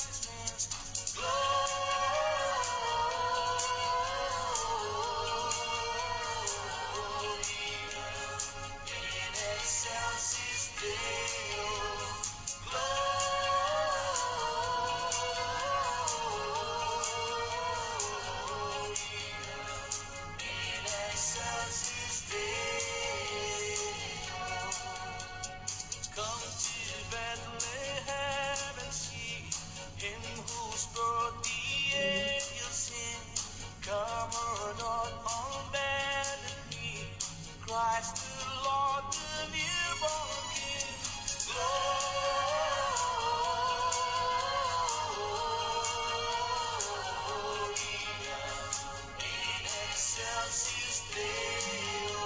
Christmas glory in excelsis Deo. Come to Bethlehem and see him whose birth the angels sing. Come not on Bethlehem, Christ the Lord, the newborn King. Glory in excelsis Deo.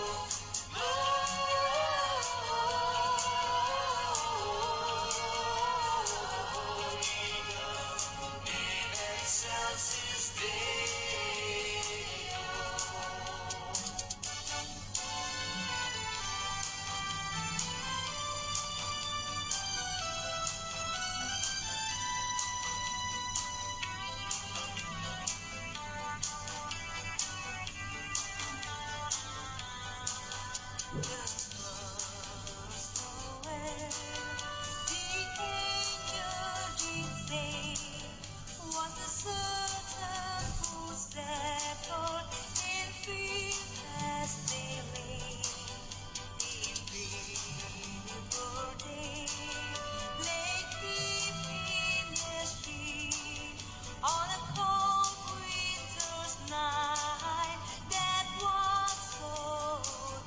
On a cold winter's night that was so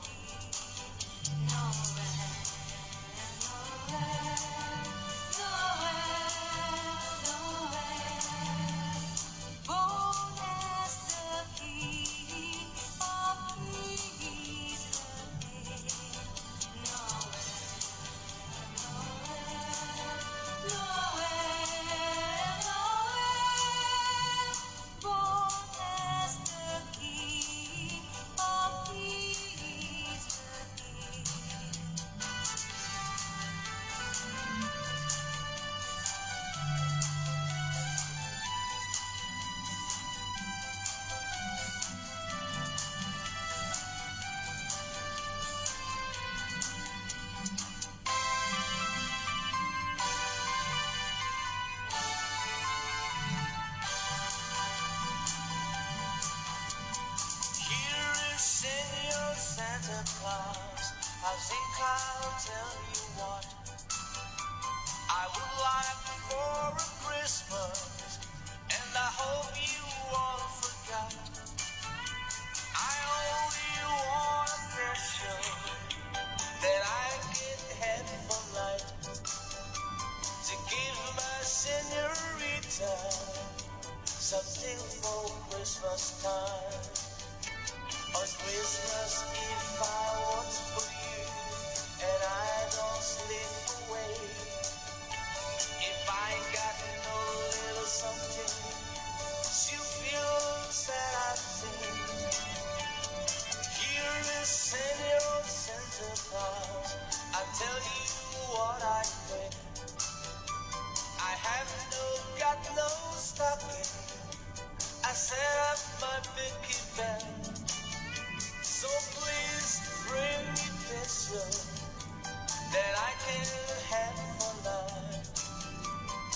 deep, nowhere, born as the King of Israel. Santa Claus, I think I'll tell you what I would like for a Christmas, and I hope you all forgot. I only want a treasure that I can have for life, to give my senorita something for Christmas time. On Christmas Eve I watch for you, and I don't slip away. If I got no little something, she'll feel sad I think. Here is Senor Santa Claus, I tell you what I think. I have got no stocking, I set up my Vicky bell. So please bring me picture that I can have for life,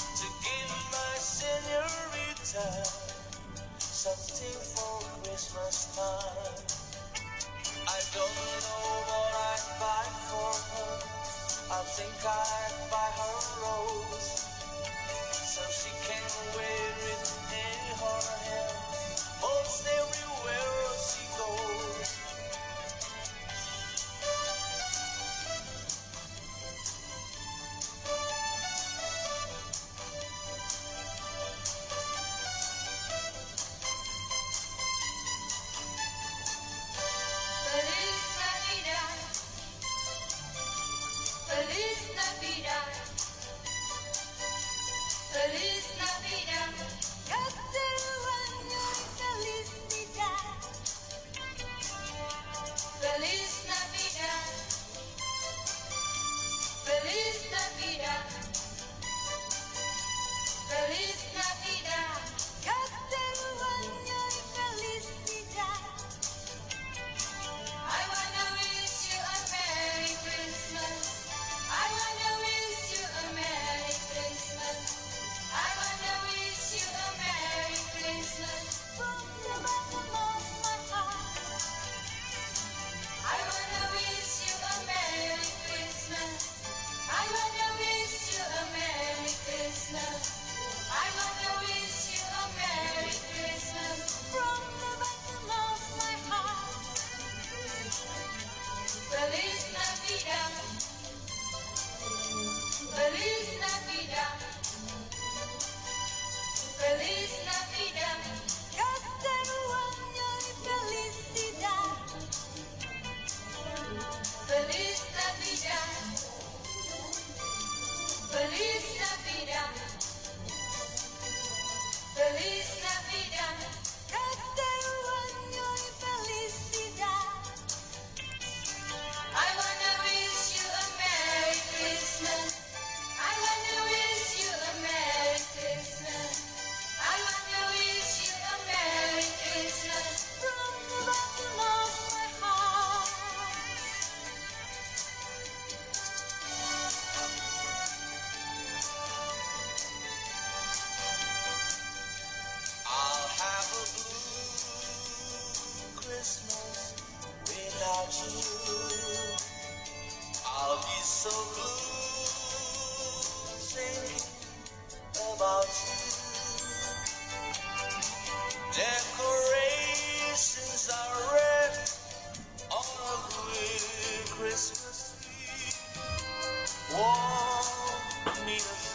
to give my senorita something for Christmas time. I don't know what I'd buy for her. I think I'd buy her a rose, so she can wear it in her hair most everywhere she goes. Feliz Navidad,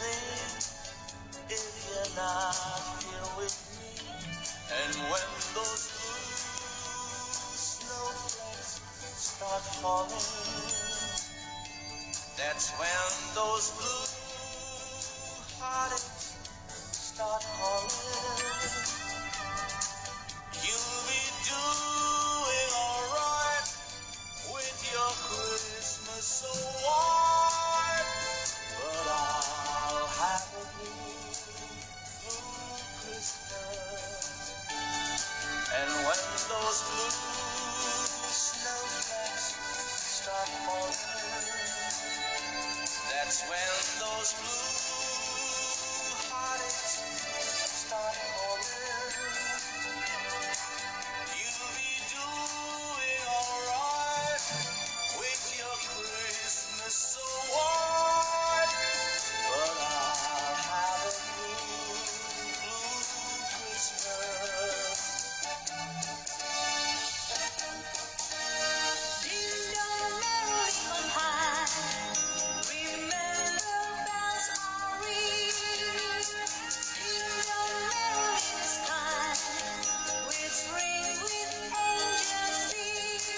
thing if you're not here with me. And when those blue snowflakes start falling, that's when those blue heartaches start calling. You'll be doing alright with your Christmas so white, but I'll have a blue Christmas. And when those blue snowflakes start falling, that's when those blue heartaches start calling. You'll be doing alright with your Christmas so white, but I'll have a blue Christmas. Ding dong merrily on high, remember bells are ringing. Ding dong merrily in the sky, whispering with angels singing.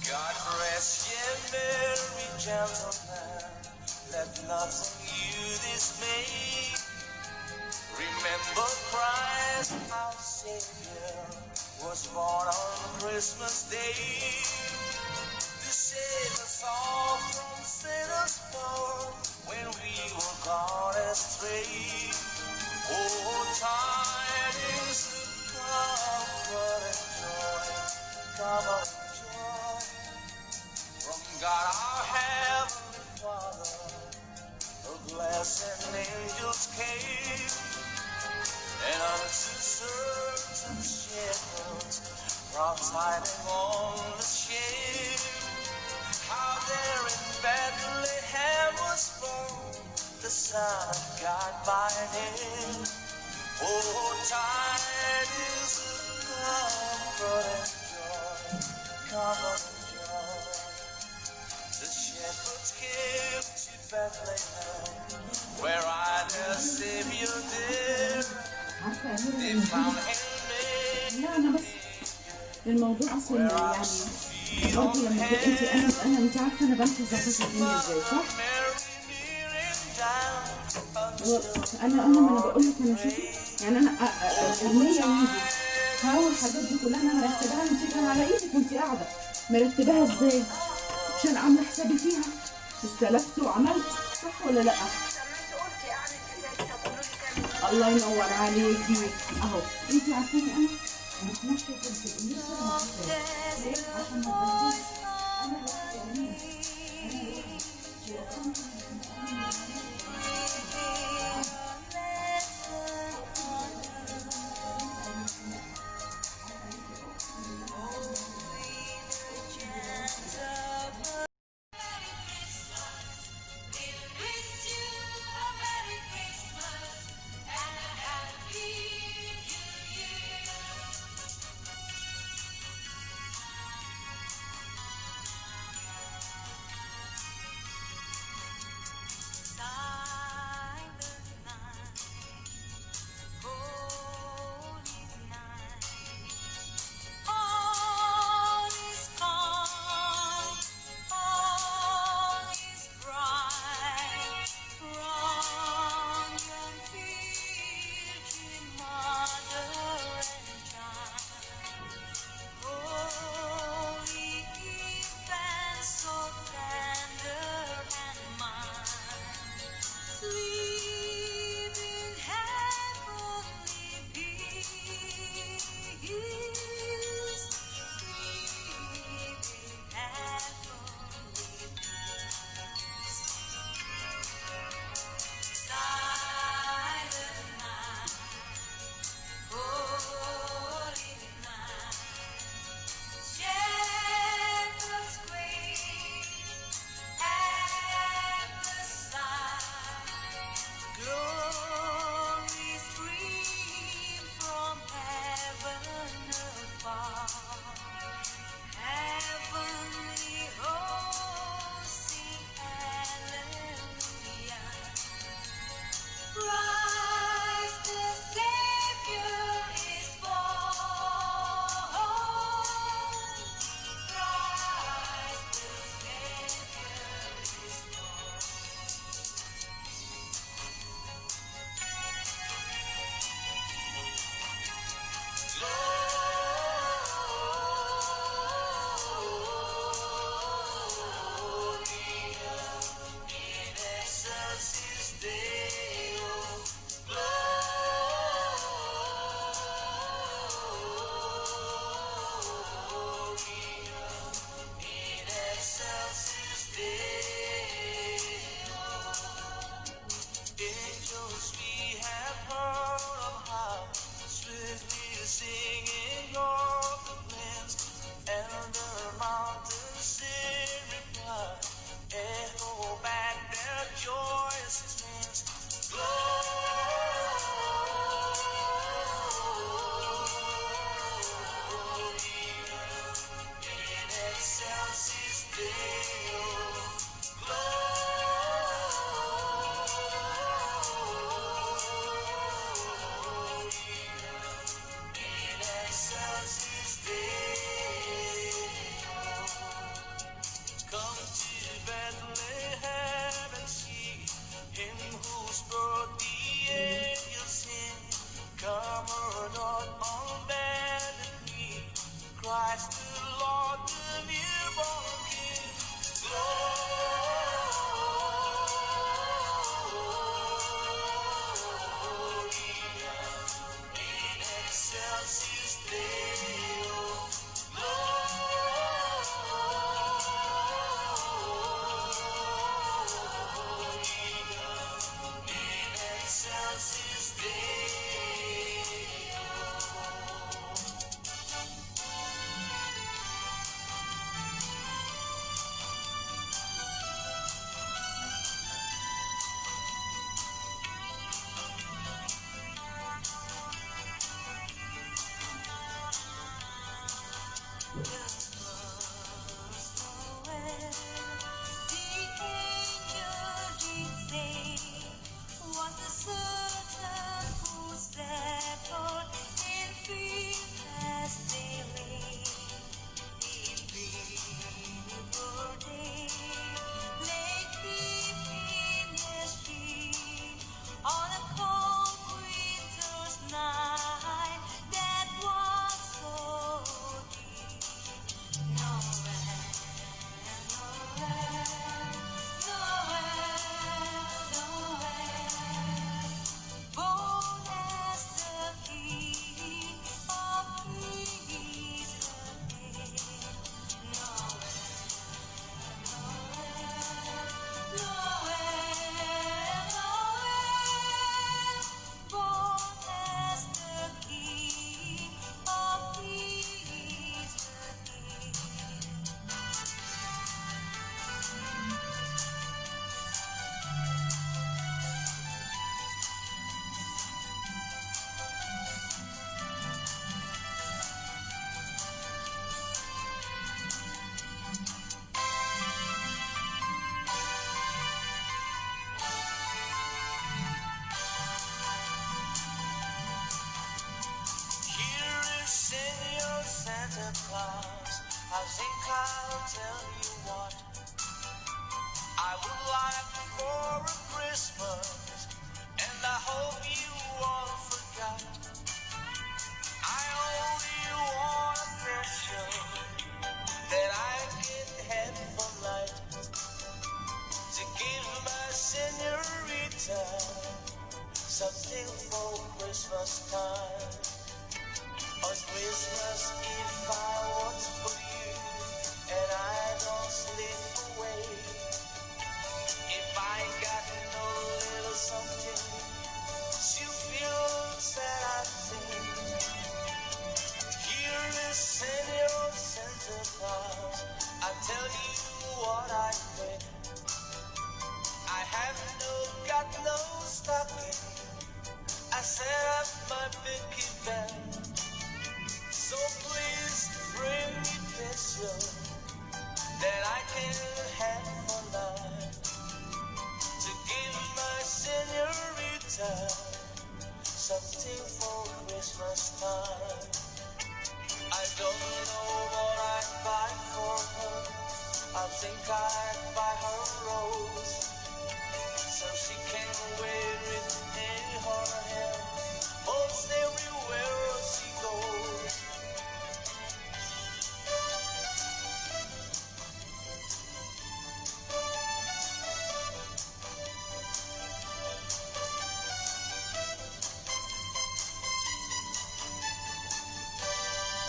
God rest ye merry gentlemen, let nothing you dismay. Remember Christ our Savior was born on Christmas Day to save us all from sinners' power when we were gone astray. Oh, tidings of comfort and joy, come on joy from God our Heavenly Father. The blessed angels came, and unto certain shepherds brought tidings on the shade, how there in Bethlehem was born the Son of God by name. Oh, tidings of comfort and joy, comfort and joy. The shepherds came to Bethlehem, where I their Savior dear. They found him لا انا بس الموضوع اصلا يعني برضه لما تبقى انت انا مش عارفه انا بمشي ظبط الدنيا ازاي صح؟ انا ما انا بقول لك انا شوفي يعني انا النيه عندي هاو الحاجات دي كلها انا مرتباها انت كان على ايدك وانت قاعده مرتباها ازاي؟ عشان عامله حسابي فيها استلفت وعملت صح ولا لا؟ الله ينور عليكي اهو انت عارفاني انا ماشيه في الدنيا عشان ما تبقيش انا Bethlehem and see him whose birth the angels sing. Come on bended knee, Christ the Lord, the newborn King. Gloria in excelsis Deo. Gloria in excelsis Deo. On a cold winter's night that was so deep. Nowhere, born as the King of Kings again. Born as the King of Kings again. Here is Senor Santa Claus. I think I'll tell you what I would like for a Christmas, and I hope you all forgot. I only want a treasure that I can have for life, to give my senorita something for Christmas time. On Christmas Eve I watch for you, and I don't slip away. If I got no little something, she feels that I think. Here is Senor Santa Claus, I tell you what I think. I have got no stocking, I set up my picky band. So please bring me peso that I can have for life, to give my senorita something for Christmas time. I don't know what I'd buy for her. I think I'd buy her a rose, so she can wear it in her hair most everywhere she goes.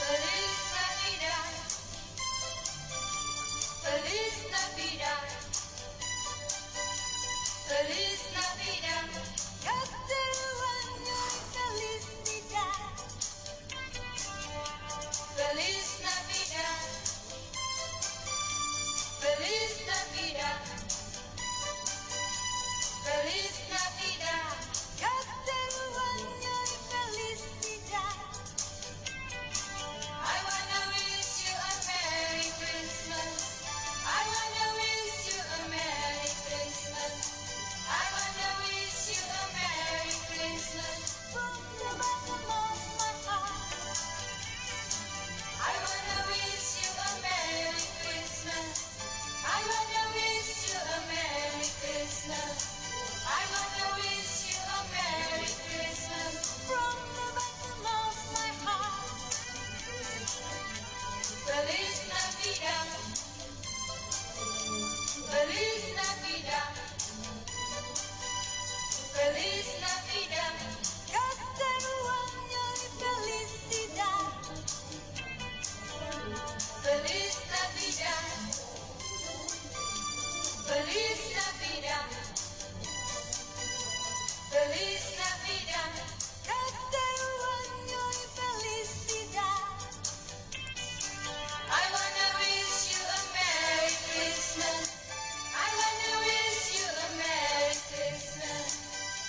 Feliz Navidad, Feliz Navidad, Feliz Navidad. Just do Feliz Navidad. Feliz Navidad. Este año y felicidad. I wanna wish you a Merry Christmas. I wanna wish you a Merry Christmas.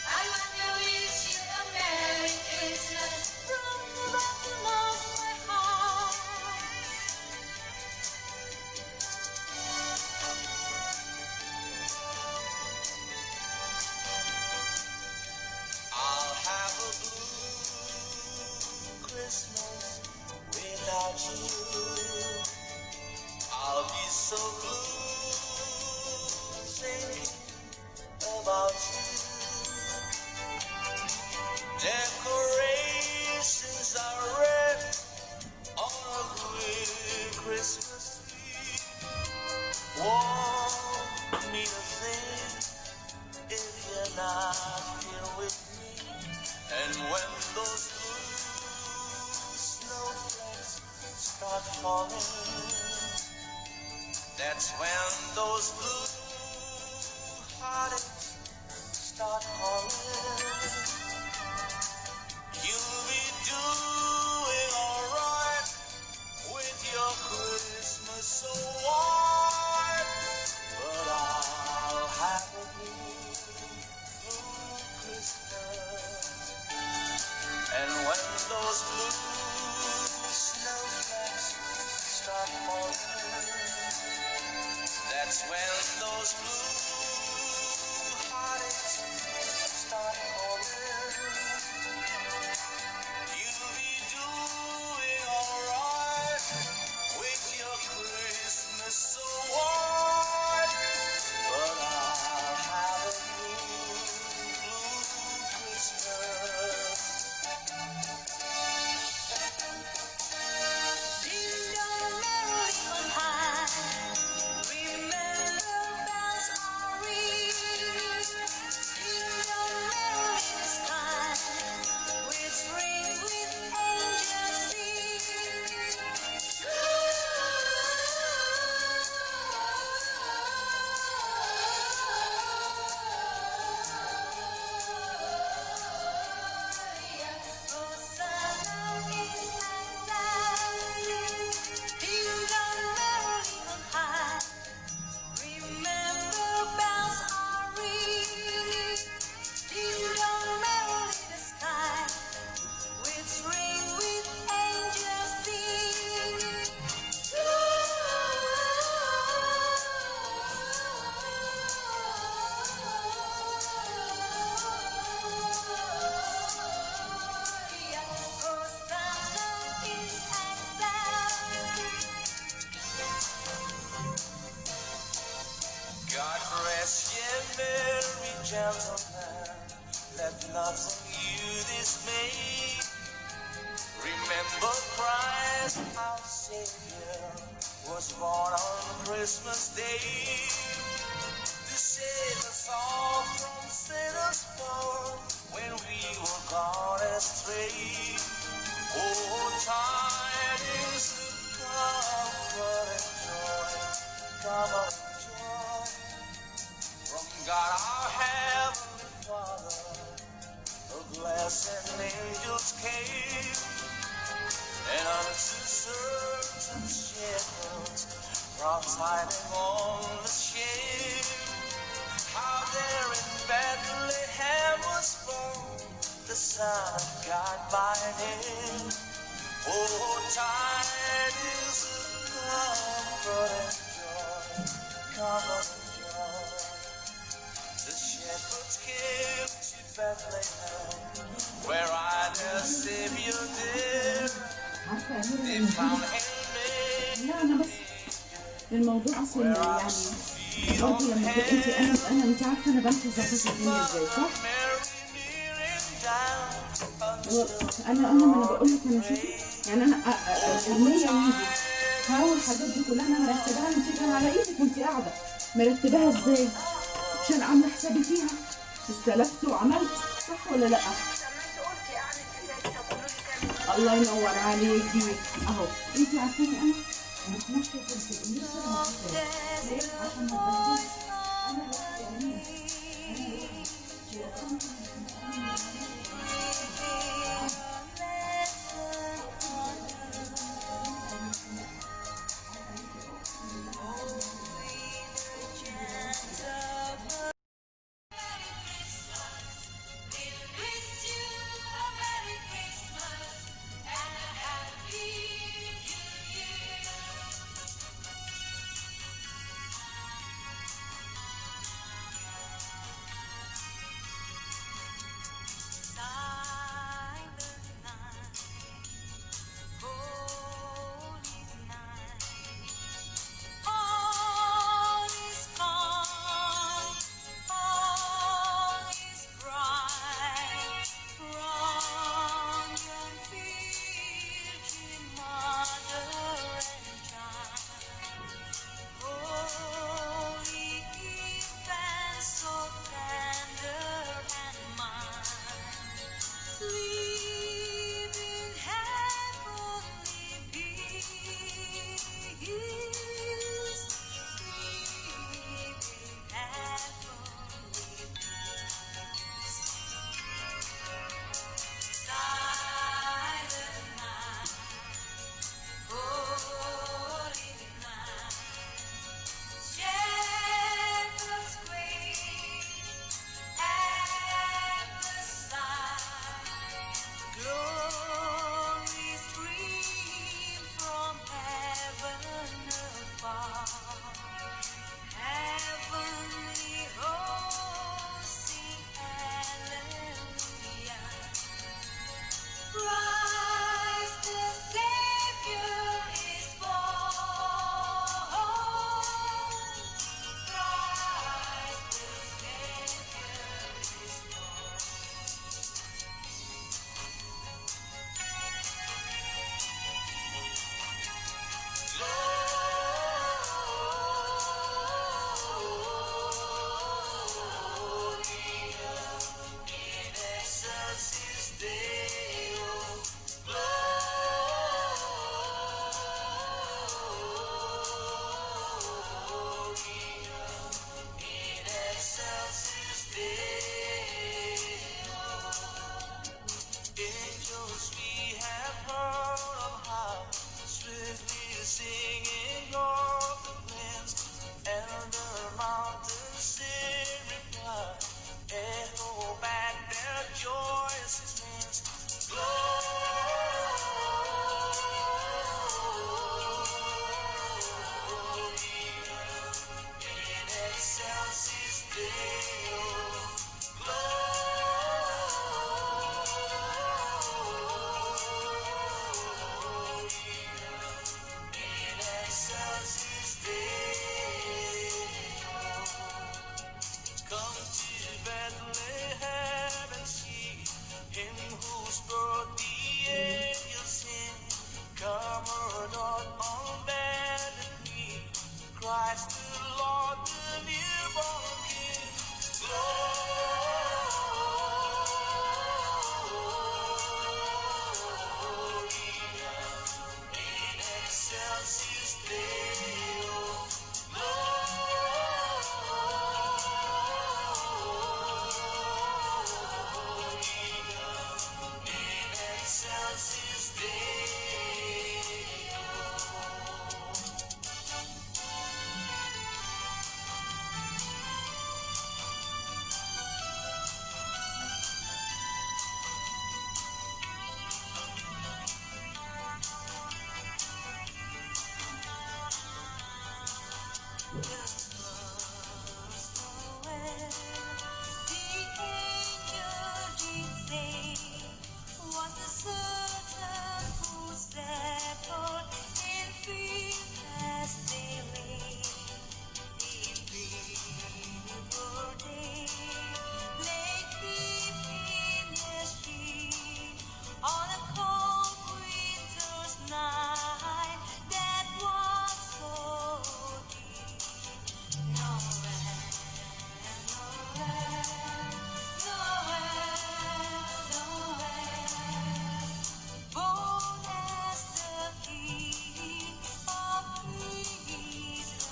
I wanna wish you a Merry Christmas from the bottom of my heart. I'll have a blue Christmas without you. I'll be so blue thinking about you. Decorations are red on a green Christmas tree. Won't mean a thing if you're not here with me. And when those blue snowflakes start falling, that's when those blue heartaches start calling. You'll be doing alright with your Christmas so white, but I'll have a blue Christmas. And when those blue snowflakes start falling, that's when those blue heartaches start calling. You'll be doing alright with your Christmas so white, but I'll have a blue Christmas. Ding dong merrily on high, remember bells are ringing. Ding dong merrily the sky, whispering with angels singing. Hosanna in exile, ding dong merrily on high. Remember bells are ringing, ding dong merrily the sky, whispering with angels singing. Hosanna in exile. God rest ye merry gentlemen, let nothing you dismay. Remember Christ our Savior was born on Christmas Day to save us all from sinners' power when we were gone astray. Oh, tidings of comfort and joy, come on joy from God our Heavenly Father. The blessed angels came, and unto certain shepherds brought tidings on the shame, how there in Bethlehem was born the Son of God by name. Oh, tidings of comfort and joy, come on joy. The shepherds came to Bethlehem, where I their Savior did. عارفه يا They نور found him made. لا انا بس الموضوع اصلا يعني برضه لما تبقى انت عارفه انا بمشي ظبط الدنيا ازاي صح؟ انا ما انا بقول لك انا شوفي يعني انا المية ويجي هاو الحاجات دي كلها انا مرتباها انت كان على ايدك وانت قاعده مرتباها ازاي؟ عشان عامله حسابي فيها استلفت وعملت صح ولا لا؟ الله ينور عليكي اهو انت عارفاني انا ماشيه في الدنيا عشان ما تبدلش انا Come to Bethlehem and see him who's brought the angels in. Come on bended knee, Christ the Lord, the newborn King. Gloria in excelsis Deo. Gloria in excelsis Deo. On a cold winter's night that was so deep. Nowhere, born as the King of Israel.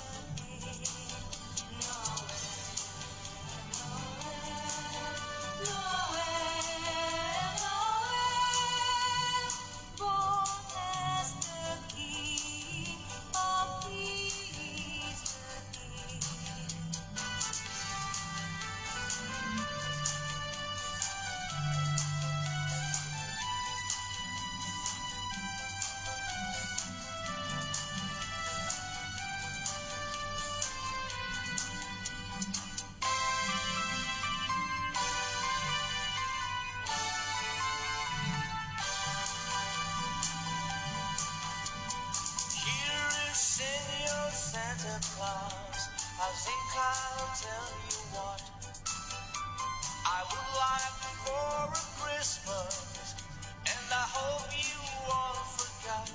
Born as the King of Israel. Here is Senor Santa Claus. I think I'll tell you what I would like for a Christmas, and I hope you all forgot.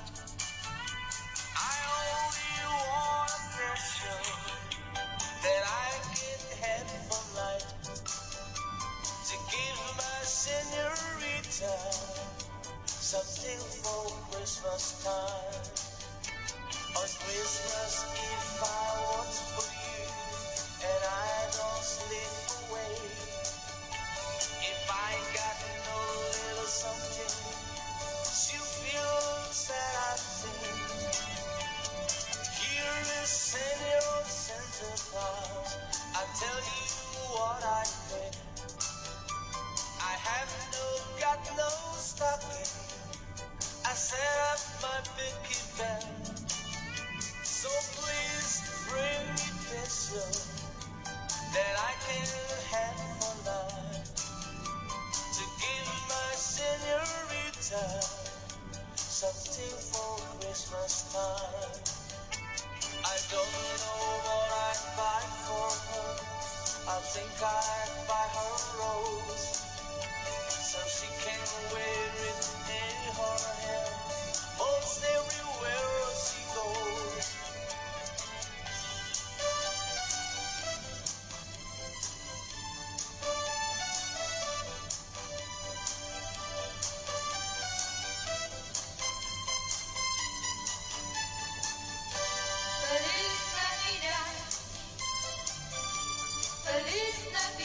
I only want a treasure that I can have for life to give my senorita something for Christmas time. On Christmas Eve I watch for you and I don't sleep away. If I got no little something, she'll feel sad I think. Here is Senor Santa Claus, I tell you what I think. I have got no stocking, I set up my Vicky Bell. So please bring me pencil that I can have for life to give my senorita something for Christmas time. I don't know what I'd buy for her. I think I'd buy her a rose so she can wear it in her hair most everywhere she goes. Feliz Navidad, Feliz Navidad.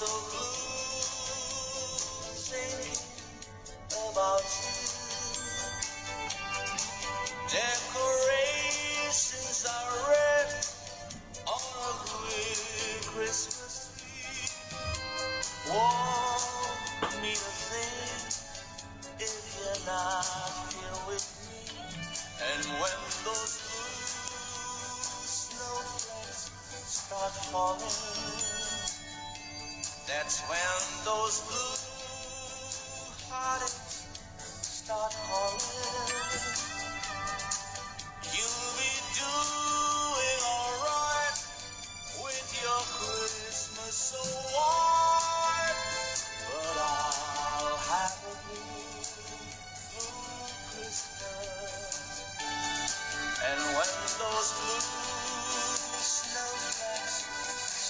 so blue thinking about you. Decorations are red on a green Christmas tree. Won't mean a thing if you're not here with me. And when those blue snowflakes start falling, that's when those blue heartaches start calling. You'll be doing alright with your Christmas so white, but I'll have a blue Christmas. And when those blue snowflakes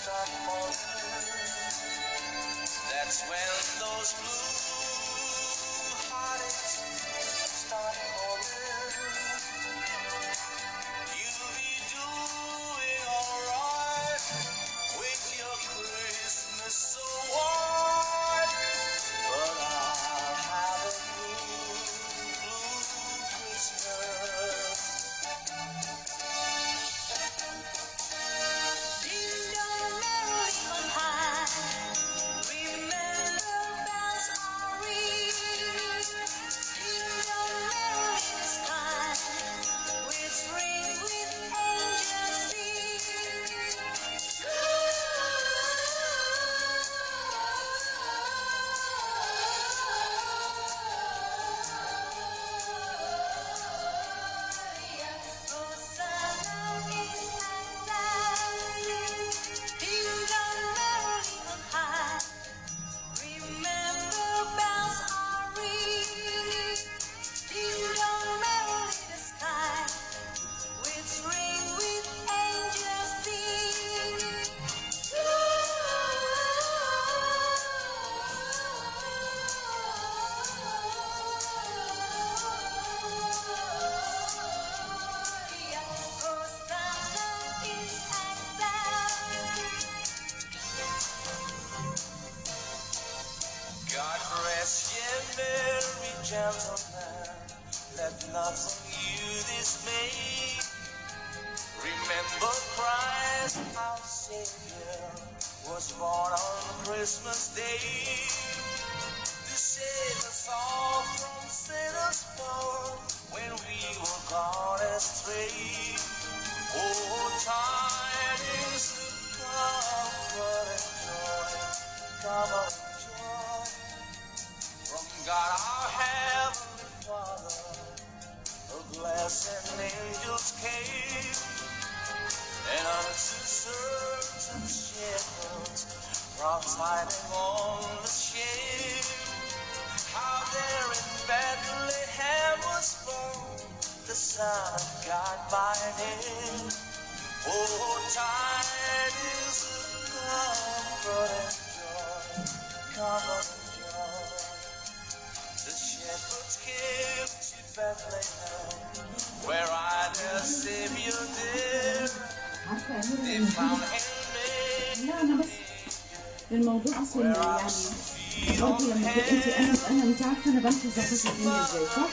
start falling, that's when those blue heartaches start calling. You'll be doing alright with your Christmas so white, but I'll have a blue Christmas. Ding dong, merrily on high. Remember bells are ringing. Ding dong, merrily the sky. Whispering with angels singing. Hosanna in exile. Ding dong, merrily on high. Remember bells are ringing. Ding dong, merrily the sky. Whispering with angels singing. Hosanna in exile. God rest ye merry gentlemen, let nothing you dismay. Remember Christ our Savior was born on Christmas Day to save us all from sinners' power when we were gone astray. Oh, tidings of comfort and joy, come on joy from God our Heavenly Father. A blessed angels came, and unto certain shepherds brought tidings on the shade, how there in Bethlehem was born the Son of God by name. Oh, tidings of comfort and joy, comfort and joy. The shepherds came to Bethlehem, where I their Savior dear. عارفه يا They نور found him made لا انا بس الموضوع اصلا يعني برضه لما تبقى انت انا انت عارفه انا بمشي ظبط الدنيا ازاي صح؟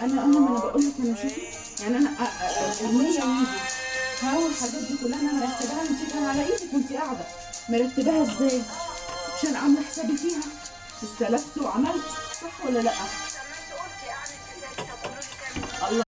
انا ما انا بقول لك انا شوفي يعني انا النيه وايدي هحاول الحاجات دي كلها انا مرتباها انت كان على ايدك وانت قاعده مرتباها ازاي؟ عشان عامله حسابي فيها استلفت وعملت صح ولا لا؟ طب ما انت قلتي قعدت ازاي؟ طب قولوا لي كام. الله